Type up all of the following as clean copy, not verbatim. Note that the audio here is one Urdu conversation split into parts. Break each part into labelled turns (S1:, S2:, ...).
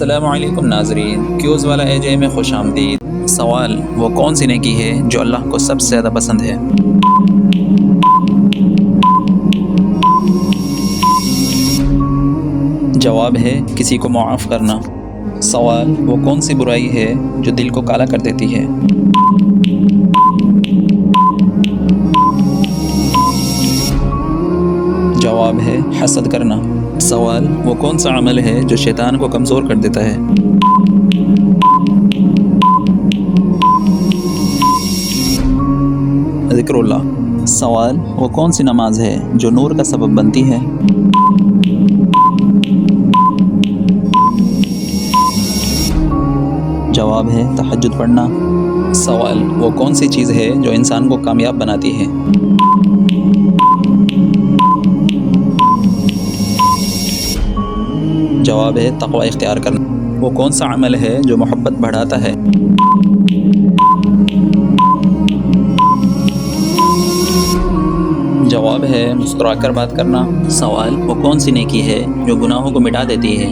S1: السلام علیکم ناظرین، کیوز والا اے جے میں خوش آمدید۔ سوال: وہ کون سی نیکی ہے جو اللہ کو سب سے زیادہ پسند ہے؟ جواب ہے کسی کو معاف کرنا۔ سوال: وہ کون سی برائی ہے جو دل کو کالا کر دیتی ہے؟ جواب ہے حسد کرنا۔ سوال: وہ کون سا عمل ہے جو شیطان کو کمزور کر دیتا ہے؟ ذکر اللہ۔ سوال: وہ کون سی نماز ہے جو نور کا سبب بنتی ہے؟ جواب ہے تہجد پڑھنا۔ سوال: وہ کون سی چیز ہے جو انسان کو کامیاب بناتی ہے؟ جواب ہے تقوی اختیار کرنا۔ وہ کون سا عمل ہے جو محبت بڑھاتا ہے؟ جواب ہے مسکرا کر بات کرنا۔ سوال: وہ کون سی نیکی ہے جو گناہوں کو مٹا دیتی ہے؟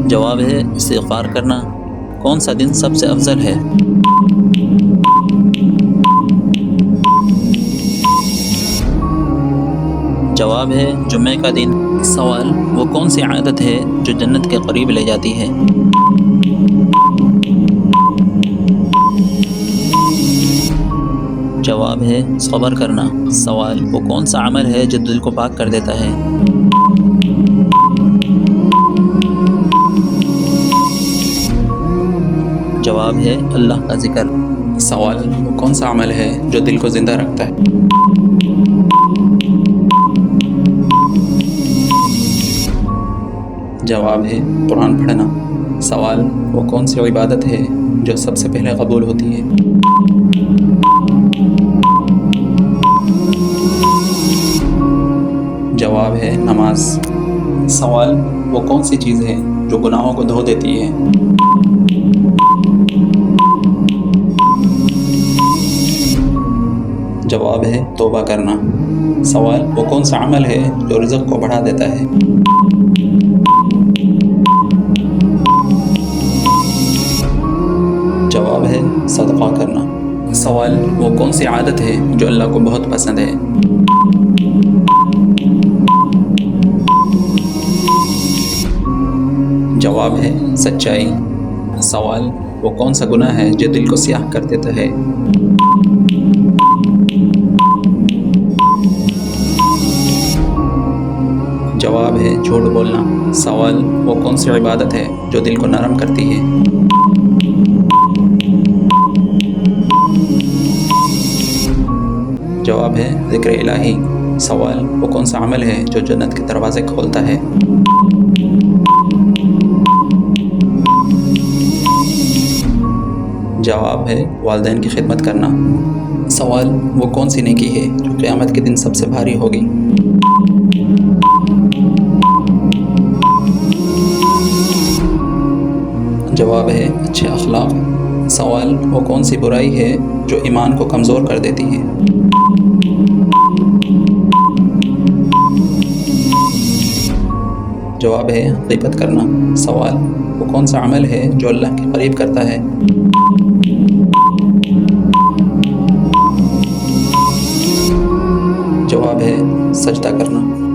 S1: جواب ہے استغفار کرنا۔ کون سا دن سب سے افضل ہے؟ جواب ہے جمعہ کا دن۔ سوال: وہ کون سی عادت ہے جو جنت کے قریب لے جاتی ہے؟ جواب ہے صبر کرنا۔ سوال: وہ کون سا عمل ہے جو دل کو پاک کر دیتا ہے؟ جواب ہے اللہ کا ذکر۔ سوال: وہ کون سا عمل ہے جو دل کو زندہ رکھتا ہے؟ جواب ہے قرآن پڑھنا۔ سوال: وہ کون سی عبادت ہے جو سب سے پہلے قبول ہوتی ہے؟ جواب ہے نماز۔ سوال: وہ کون سی چیز ہے جو گناہوں کو دھو دیتی ہے؟ جواب ہے توبہ کرنا۔ سوال: وہ کون سا عمل ہے جو رزق کو بڑھا دیتا ہے؟ جواب ہے صدقہ کرنا۔ سوال: وہ کون سی عادت ہے جو اللہ کو بہت پسند ہے؟ جواب ہے سچائی۔ سوال: وہ کون سا گناہ ہے جو دل کو سیاہ کر دیتا ہے؟ جواب ہے جھوٹ بولنا۔ سوال: وہ کون سی عبادت ہے جو دل کو نرم کرتی ہے؟ جواب ہے ذکر الہی۔ سوال: وہ کون سا عمل ہے جو جنت کے دروازے کھولتا ہے؟ جواب ہے والدین کی خدمت کرنا۔ سوال: وہ کون سی نیکی ہے جو قیامت کے دن سب سے بھاری ہوگی؟ جواب ہے اچھے اخلاق۔ سوال: وہ کون سی برائی ہے جو ایمان کو کمزور کر دیتی ہے؟ جواب ہے غیبت کرنا۔ سوال: وہ کون سا عمل ہے جو اللہ کے قریب کرتا ہے؟ جواب ہے سجدہ کرنا۔